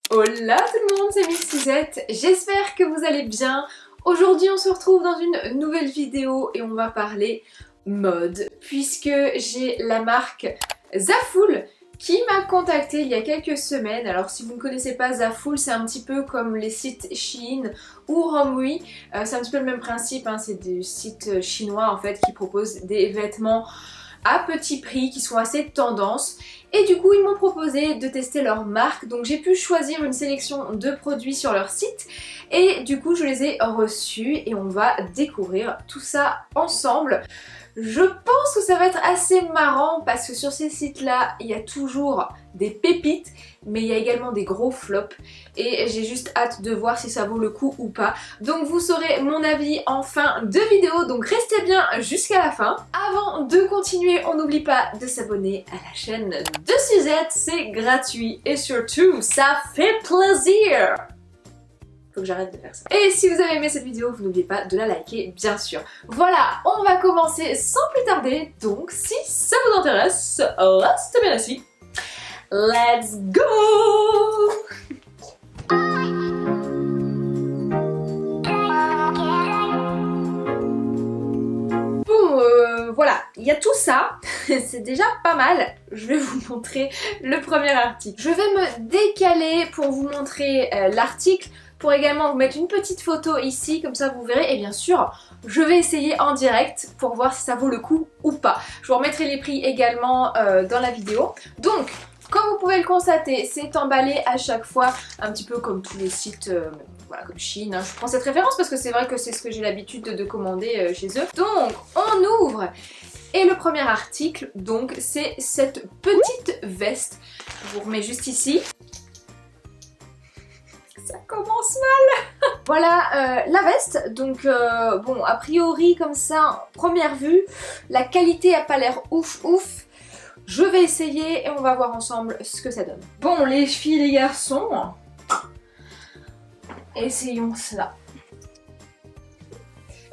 Hola tout le monde, c'est Miss Suzette, j'espère que vous allez bien. Aujourd'hui on se retrouve dans une nouvelle vidéo et on va parler mode, puisque j'ai la marque Zaful qui m'a contactée il y a quelques semaines. Alors si vous ne connaissez pas Zaful, c'est un petit peu comme les sites Shein ou Romwe, c'est un petit peu le même principe, hein. C'est des sites chinois en fait qui proposent des vêtements à petit prix qui sont assez tendance, et du coup ils m'ont proposé de tester leur marque, donc j'ai pu choisir une sélection de produits sur leur site et du coup je les ai reçus et on va découvrir tout ça ensemble. Je pense que ça va être assez marrant parce que sur ces sites là il y a toujours des pépites mais il y a également des gros flops et j'ai juste hâte de voir si ça vaut le coup ou pas. Donc vous saurez mon avis en fin de vidéo, donc restez bien jusqu'à la fin. Avant de continuer, on n'oublie pas de s'abonner à la chaîne de Suzette, c'est gratuit et surtout ça fait plaisir. Faut que j'arrête de faire ça. Et si vous avez aimé cette vidéo, vous n'oubliez pas de la liker bien sûr. Voilà, on va commencer sans plus tarder, donc si ça vous intéresse, restez bien assis. Let's go! Bon, voilà, il y a tout ça, c'est déjà pas mal. Je vais vous montrer le premier article. Je vais me décaler pour vous montrer l'article, pour également vous mettre une petite photo ici, comme ça vous verrez, et bien sûr, je vais essayer en direct pour voir si ça vaut le coup ou pas. Je vous remettrai les prix également dans la vidéo. Donc, comme vous pouvez le constater, c'est emballé à chaque fois, un petit peu comme tous les sites, voilà, comme Shein, hein. Je prends cette référence parce que c'est vrai que c'est ce que j'ai l'habitude de commander chez eux. Donc, on ouvre. Et le premier article, donc, c'est cette petite veste. Je vous remets juste ici. Ça commence mal. Voilà la veste, donc bon, a priori comme ça, première vue, la qualité a pas l'air ouf ouf. Je vais essayer et on va voir ensemble ce que ça donne. Bon les filles, les garçons, essayons cela.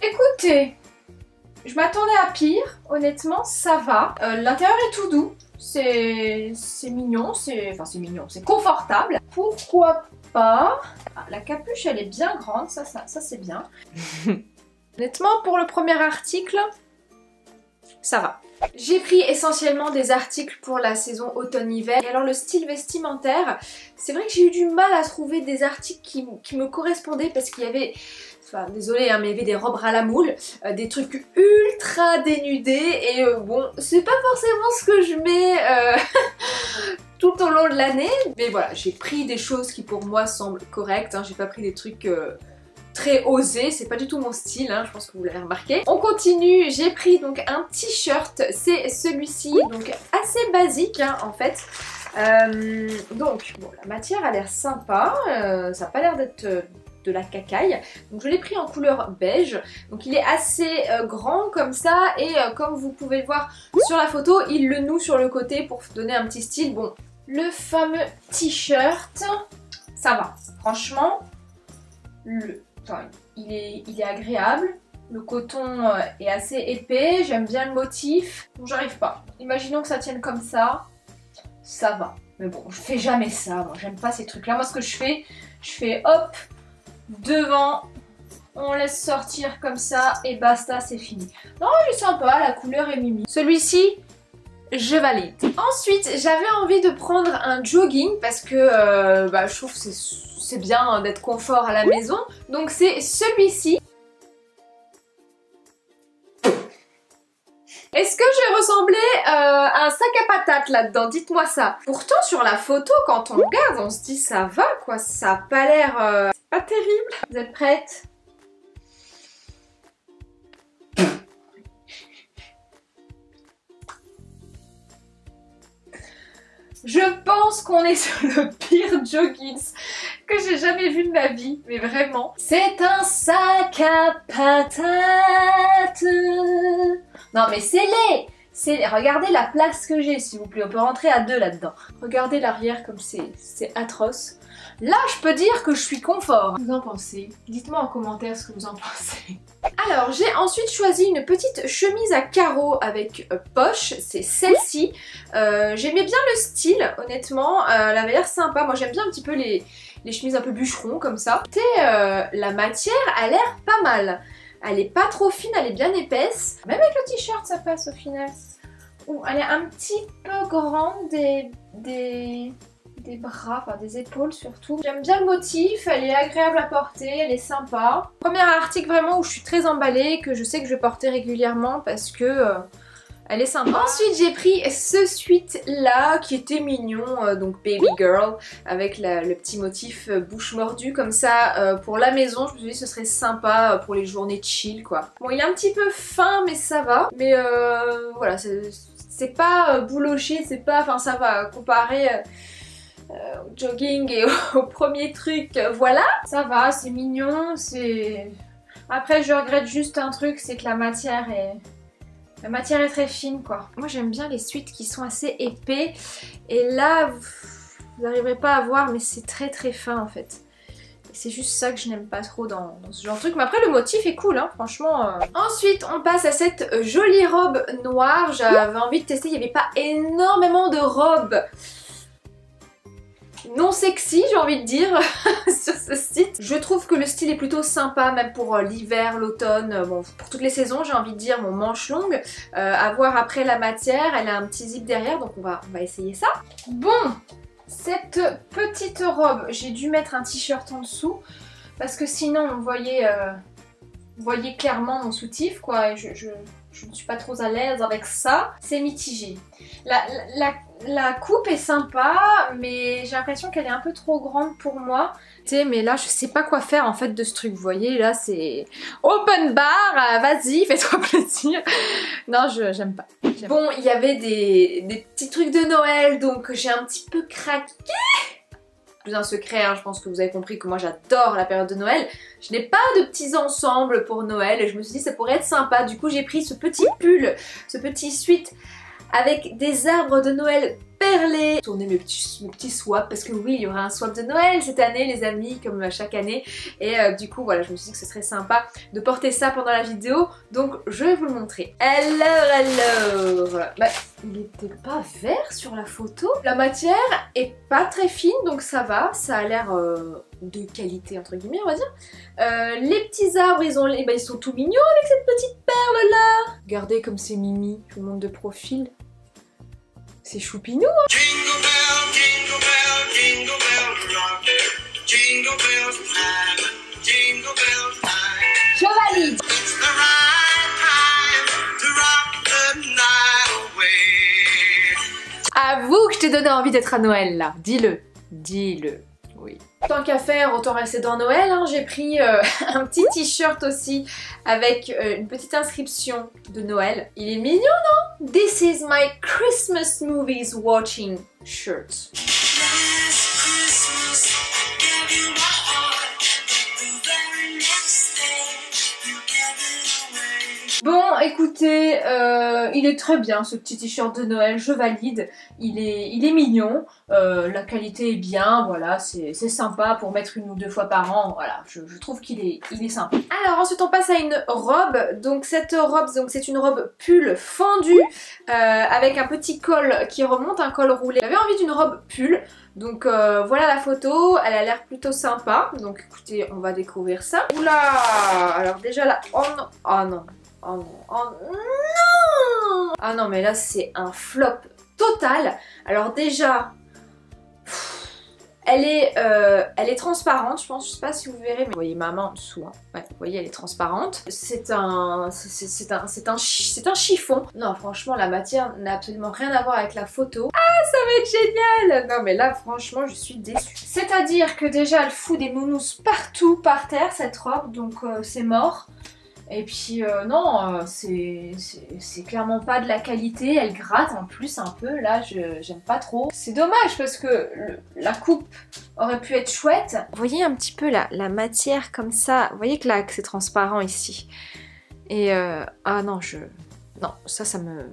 Écoutez, je m'attendais à pire, honnêtement ça va. L'intérieur est tout doux, c'est mignon, enfin c'est mignon, c'est confortable. Pourquoi pas. Ah, la capuche elle est bien grande, ça c'est bien. Honnêtement pour le premier article, ça va. J'ai pris essentiellement des articles pour la saison automne-hiver. Et alors le style vestimentaire, c'est vrai que j'ai eu du mal à trouver des articles qui me correspondaient parce qu'il y avait... Enfin, désolée, hein, mais il y avait des robes à la moule, des trucs ultra dénudés et bon, c'est pas forcément ce que je mets tout au long de l'année. Mais voilà, j'ai pris des choses qui pour moi semblent correctes, hein, j'ai pas pris des trucs... très osé, c'est pas du tout mon style, hein, je pense que vous l'avez remarqué. On continue, j'ai pris donc un t-shirt, c'est celui-ci, donc assez basique hein, en fait. Donc bon, la matière a l'air sympa, ça a pas l'air d'être de la cacaille, donc je l'ai pris en couleur beige, donc il est assez grand comme ça et comme vous pouvez le voir sur la photo, il le noue sur le côté pour donner un petit style. Bon, le fameux t-shirt, ça va, franchement, enfin, il est agréable, le coton est assez épais, j'aime bien le motif, bon j'arrive pas. Imaginons que ça tienne comme ça va. Mais bon, je fais jamais ça, moi j'aime pas ces trucs là. Moi ce que je fais hop, devant, on laisse sortir comme ça et basta, c'est fini. Non, il est sympa, la couleur est mimi. Celui-ci, je valide. Ensuite, j'avais envie de prendre un jogging parce que je trouve que c'est bien d'être confort à la maison. Donc c'est celui-ci. Est-ce que j'ai ressemblé à un sac à patates là-dedans? Dites-moi ça. Pourtant sur la photo, quand on regarde, on se dit ça va quoi, ça a pas l'air... c'est pas terrible. Vous êtes prêtes? Je pense qu'on est sur le pire jogging que j'ai jamais vu de ma vie, mais vraiment. C'est un sac à patates. Non mais c'est laid. Regardez la place que j'ai s'il vous plaît, on peut rentrer à deux là-dedans. Regardez l'arrière comme c'est atroce. Là, je peux dire que je suis confort. Vous en pensez? Dites-moi en commentaire ce que vous en pensez. Alors, j'ai ensuite choisi une petite chemise à carreaux avec poche, c'est celle-ci. J'aimais bien le style, honnêtement, elle avait l'air sympa. Moi, j'aime bien un petit peu les chemises un peu bûcheron comme ça. Et la matière a l'air pas mal. Elle est pas trop fine, elle est bien épaisse. Même avec le t-shirt, ça passe au final. Ouh, elle est un petit peu grande des bras, enfin des épaules surtout. J'aime bien le motif, elle est agréable à porter, elle est sympa. Premier article vraiment où je suis très emballée, que je sais que je vais porter régulièrement parce que elle est sympa. Ensuite j'ai pris ce sweat là qui était mignon, donc baby girl, avec le petit motif bouche mordue comme ça pour la maison. Je me suis dit ce serait sympa pour les journées chill quoi. Bon il est un petit peu fin mais ça va, mais voilà c'est pas bouloché, c'est pas, enfin ça va comparé au jogging et au premier truc, voilà. Ça va, c'est mignon, c'est... Après je regrette juste un truc, c'est que la matière est très fine quoi. Moi j'aime bien les sweats qui sont assez épais et là vous n'arriverez pas à voir mais c'est très fin en fait. C'est juste ça que je n'aime pas trop dans ce genre de truc. Mais après le motif est cool hein, franchement. Ensuite on passe à cette jolie robe noire. J'avais envie de tester, il n'y avait pas énormément de robes non sexy j'ai envie de dire sur ce site. Je trouve que le style est plutôt sympa même pour l'hiver, l'automne, bon pour toutes les saisons j'ai envie de dire. Mon manche longue, à voir après la matière, elle a un petit zip derrière donc on va essayer ça. Bon, cette petite robe, j'ai dû mettre un t-shirt en dessous parce que sinon vous voyez clairement mon soutif quoi et je ne suis pas trop à l'aise avec ça. C'est mitigé. La coupe est sympa mais j'ai l'impression qu'elle est un peu trop grande pour moi. Tu sais mais là je sais pas quoi faire en fait de ce truc. Vous voyez là c'est open bar, vas-y fais-toi plaisir. Non j'aime pas. Bon il y avait des petits trucs de Noël donc j'ai un petit peu craqué. Plus un secret, hein, je pense que vous avez compris que moi j'adore la période de Noël. Je n'ai pas de petits ensembles pour Noël et je me suis dit ça pourrait être sympa. Du coup j'ai pris ce petit pull, ce petit sweat avec des arbres de Noël perlés. Tourner mes petits swaps parce que oui il y aura un swap de Noël cette année les amis comme chaque année. Et du coup voilà je me suis dit que ce serait sympa de porter ça pendant la vidéo. Donc je vais vous le montrer. Alors bah, il n'était pas vert sur la photo. La matière est pas très fine donc ça va. Ça a l'air de qualité entre guillemets on va dire. Les petits arbres ils sont tout mignons avec cette petite perle là. Regardez comme c'est mimi. Je vous montre de profil. C'est choupinou hein. Jingle bell, jingle bell, jingle bell rock. Jingle bells time, jingle bells time. Je valide. It's the right time to rock the night away. Avoue que je t'ai donné envie d'être à Noël là. Dis-le, dis-le. Oui. Tant qu'à faire, autant rester dans Noël. Hein. J'ai pris un petit t-shirt aussi avec une petite inscription de Noël. Il est mignon, non? This is my Christmas movies watching shirt. Bon, écoutez, il est très bien ce petit t-shirt de Noël, je valide. Il est mignon, la qualité est bien, voilà, c'est sympa pour mettre 1 ou 2 fois par an, voilà, je trouve qu'il est sympa. Alors ensuite on passe à une robe, donc cette robe, c'est une robe pull fendue avec un petit col qui remonte, un col roulé. J'avais envie d'une robe pull. Donc voilà la photo, elle a l'air plutôt sympa, donc écoutez on va découvrir ça. Oula, alors déjà là, oh non, oh non. Oh non, oh non! Ah non mais là c'est un flop total. Alors déjà, elle est transparente je pense, je sais pas si vous verrez mais vous voyez ma main en dessous, hein. Ouais, vous voyez elle est transparente. C'est un chiffon. Non franchement la matière n'a absolument rien à voir avec la photo. Ah ça va être génial! Non mais là franchement je suis déçue. C'est-à-dire que déjà elle fout des mounous partout par terre cette robe donc c'est mort. Et puis non, c'est clairement pas de la qualité, elle gratte en plus un peu, là j'aime pas trop. C'est dommage parce que la coupe aurait pu être chouette. Vous voyez un petit peu la matière comme ça, vous voyez que là que c'est transparent ici. Et ah non, non, ça me...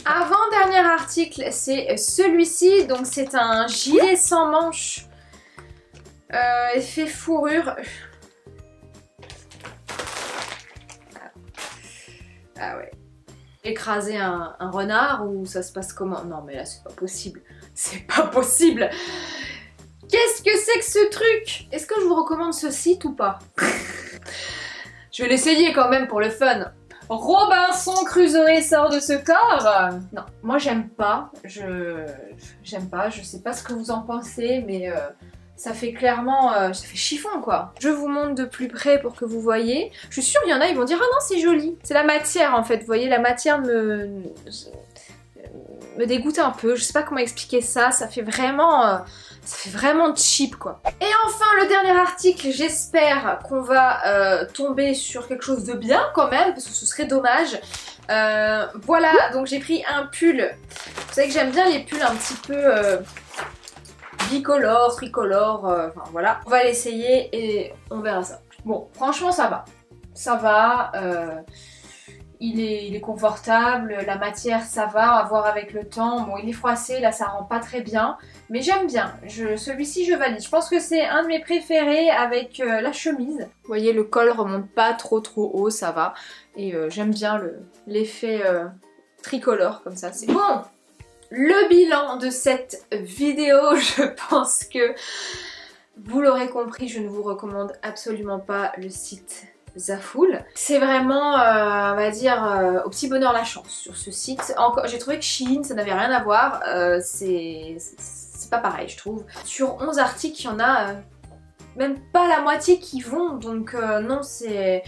Avant-dernier article, c'est celui-ci, donc c'est un gilet sans manches. Effet fourrure. Ah ouais. Écraser un renard ou ça se passe comment? Non mais là c'est pas possible. C'est pas possible. Qu'est-ce que c'est que ce truc? Est-ce que je vous recommande ce site ou pas? Je vais l'essayer quand même pour le fun. Robinson Crusoe sort de ce corps. Non, moi j'aime pas. J'aime pas. Je sais pas ce que vous en pensez, mais ça fait clairement... ça fait chiffon quoi. Je vous montre de plus près pour que vous voyez. Je suis sûre il y en a, ils vont dire ah non c'est joli. C'est la matière en fait. Vous voyez, la matière me dégoûte un peu. Je sais pas comment expliquer ça. Ça fait vraiment cheap quoi. Et enfin le dernier article, j'espère qu'on va tomber sur quelque chose de bien quand même, parce que ce serait dommage. Voilà, donc j'ai pris un pull. Vous savez que j'aime bien les pulls un petit peu bicolores, tricolores, enfin voilà. On va l'essayer et on verra ça. Bon, franchement ça va. Ça va. Il est confortable, la matière ça va, à voir avec le temps. Bon il est froissé, là ça rend pas très bien. Mais j'aime bien, celui-ci je valide. Je pense que c'est un de mes préférés avec la chemise. Vous voyez le col remonte pas trop haut, ça va. Et j'aime bien l'effet tricolore comme ça. C'est bon. Le bilan de cette vidéo, je pense que vous l'aurez compris, je ne vous recommande absolument pas le site Zaful. C'est vraiment, on va dire, au petit bonheur la chance sur ce site. J'ai trouvé que Shein, ça n'avait rien à voir. C'est pas pareil, je trouve. Sur 11 articles, il y en a même pas la moitié qui vont. Donc non, c'est...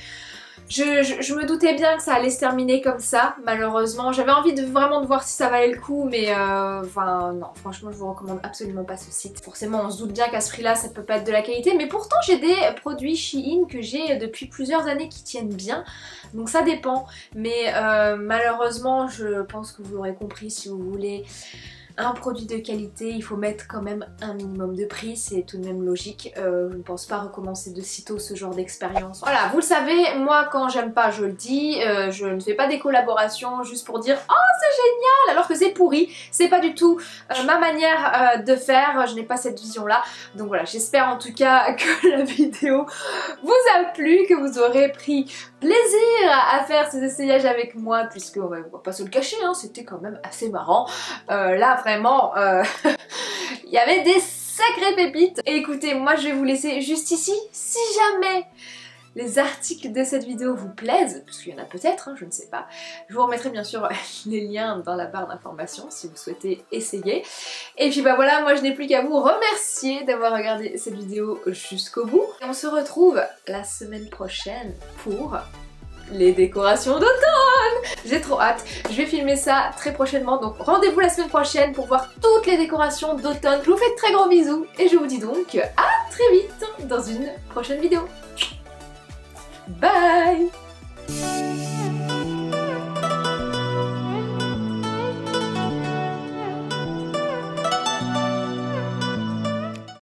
Je me doutais bien que ça allait se terminer comme ça, malheureusement. J'avais envie vraiment de voir si ça valait le coup, mais enfin non, franchement je vous recommande absolument pas ce site. Forcément on se doute bien qu'à ce prix-là ça peut pas être de la qualité, mais pourtant j'ai des produits Shein que j'ai depuis plusieurs années qui tiennent bien, donc ça dépend. Mais malheureusement je pense que vous l'aurez compris, si vous voulez un produit de qualité, il faut mettre quand même un minimum de prix, c'est tout de même logique. Je ne pense pas recommencer de sitôt ce genre d'expérience. Voilà, vous le savez, moi quand j'aime pas je le dis, je ne fais pas des collaborations juste pour dire « Oh c'est génial !» alors que c'est pourri, c'est pas du tout ma manière de faire, je n'ai pas cette vision là. Donc voilà, j'espère en tout cas que la vidéo vous a plu, que vous aurez pris plaisir à faire ces essayages avec moi, puisque on va pas se le cacher, hein, c'était quand même assez marrant. Là vraiment, il y avait des sacrées pépites. Et écoutez, moi je vais vous laisser juste ici. Si jamais les articles de cette vidéo vous plaisent, parce qu'il y en a peut-être, hein, je ne sais pas, je vous remettrai bien sûr les liens dans la barre d'informations si vous souhaitez essayer. Et puis bah voilà, moi je n'ai plus qu'à vous remercier d'avoir regardé cette vidéo jusqu'au bout. Et on se retrouve la semaine prochaine pour les décorations d'automne. J'ai trop hâte, je vais filmer ça très prochainement, donc rendez-vous la semaine prochaine pour voir toutes les décorations d'automne. Je vous fais de très gros bisous et je vous dis donc à très vite dans une prochaine vidéo. Bye!